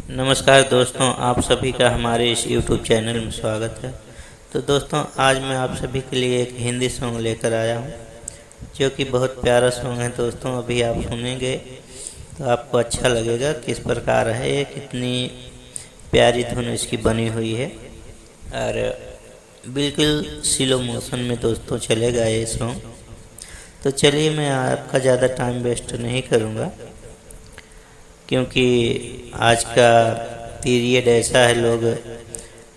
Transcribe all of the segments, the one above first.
नमस्कार दोस्तों, आप सभी का हमारे इस YouTube चैनल में स्वागत है। तो दोस्तों, आज मैं आप सभी के लिए एक हिंदी सॉन्ग लेकर आया हूँ जो कि बहुत प्यारा सॉन्ग है। दोस्तों, अभी आप सुनेंगे तो आपको अच्छा लगेगा किस प्रकार है ये, कितनी प्यारी धुन इसकी बनी हुई है और बिल्कुल स्लो मोशन में दोस्तों चलेगा ये सॉन्ग। तो चलिए, मैं आपका ज़्यादा टाइम वेस्ट नहीं करूँगा क्योंकि आज का पीरियड ऐसा है, लोग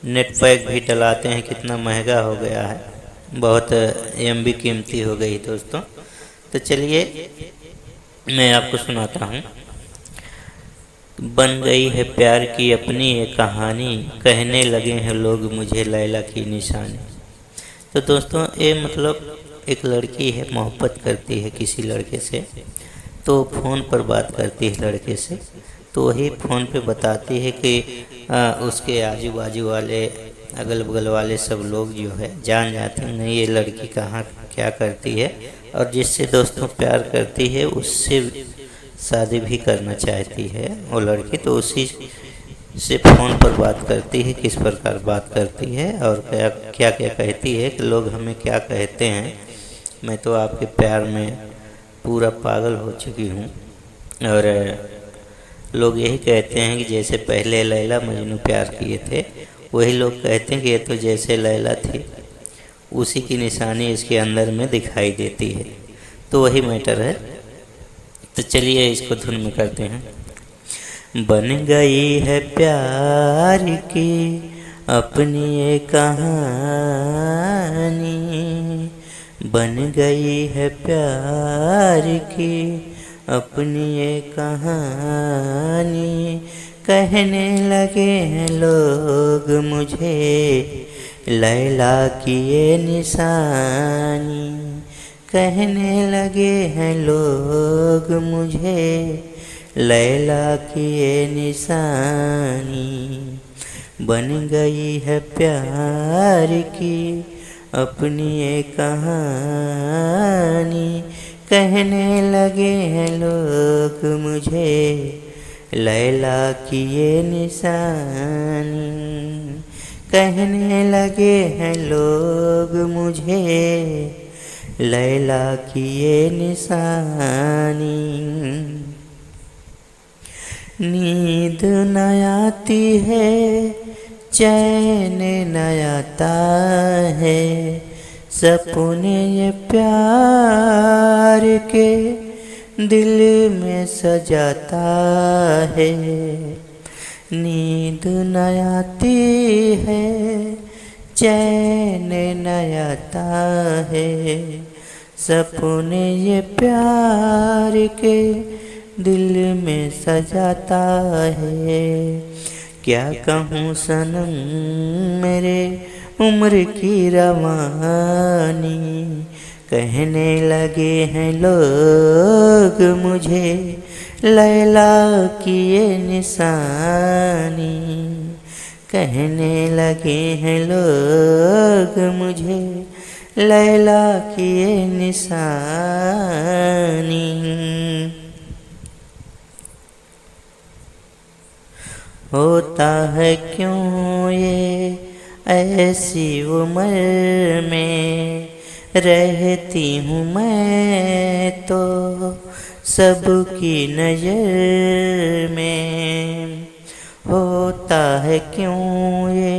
नेट पैक भी डलाते हैं, कितना महंगा हो गया है, बहुत एमबी कीमती हो गई दोस्तों। तो चलिए मैं आपको सुनाता हूँ। बन गई है प्यार की अपनी ये कहानी, कहने लगे हैं लोग मुझे लैला की निशानी। तो दोस्तों, ये मतलब एक लड़की है, मोहब्बत करती है किसी लड़के से, तो फ़ोन पर बात करती है लड़के से। तो वही फ़ोन पे बताती है कि उसके आजू बाजू वाले, अगल बगल वाले सब लोग जो है जान जाते हैं नहीं ये लड़की कहाँ क्या करती है, और जिससे दोस्तों प्यार करती है उससे शादी भी करना चाहती है वो लड़की। तो उसी से फ़ोन पर बात करती है, किस प्रकार बात करती है और क्या क्या क्या कहती है कि लोग हमें क्या कहते हैं, मैं तो आपके प्यार में पूरा पागल हो चुकी हूँ। और लोग यही कहते हैं कि जैसे पहले लैला मजनू प्यार किए थे, वही लोग कहते हैं कि ये तो जैसे लैला थी उसी की निशानी इसके अंदर में दिखाई देती है। तो वही मैटर है। तो चलिए इसको धुन में करते हैं। बन गई है प्यार की अपनी ये कहानी, बन गई है प्यार की अपनी ये कहानी, कहने लगे हैं लोग मुझे लैला की ये निशानी, कहने लगे हैं लोग मुझे लैला की ये निशानी। बन गई है प्यार की अपनी ये कहानी, कहने लगे हैं लोग मुझे लैला की ये निशानी, कहने लगे हैं लोग मुझे लैला की ये निशानी। नींद न आती है, चैन न आता है, सपने ये प्यार के दिल में सजाता है। नींद न आती है, चैन न आता है, सपने ये प्यार के दिल में सजाता है। क्या कहूँ सनम मेरे उम्र की रवानी, कहने लगे हैं लोग मुझे लैला की ये निशानी, कहने लगे हैं लोग मुझे लैला की ये निशानी। होता है क्यों ये ऐसी उम्र में, रहती हूँ मैं तो सबकी नज़र में। होता है क्यों ये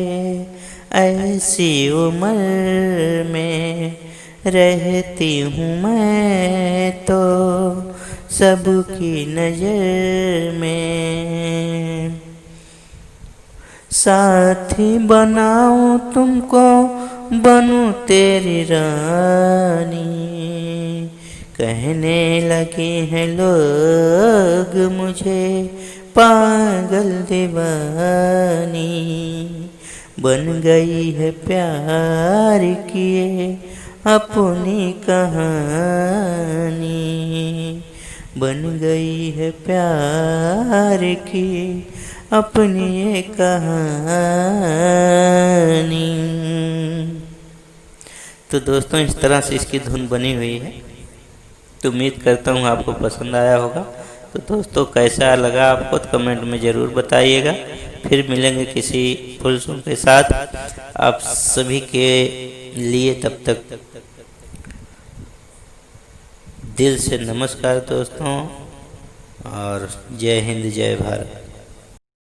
ऐसी उम्र में, रहती हूँ मैं तो सबकी नज़र में। साथी बनाऊं तुमको, बनूं तेरी रानी, कहने लगे हैं लोग मुझे पागल दीवानी। बन गई है प्यार की अपनी कहानी, बन गई है प्यार की अपनी ये कहानी। तो दोस्तों, इस तरह से इसकी धुन बनी हुई है। तो उम्मीद करता हूँ आपको पसंद आया होगा। तो दोस्तों कैसा लगा आपको तो कमेंट में ज़रूर बताइएगा। फिर मिलेंगे किसी फुल सॉन्ग के साथ आप सभी के लिए। तब तक दिल से नमस्कार दोस्तों, और जय हिंद जय भारत।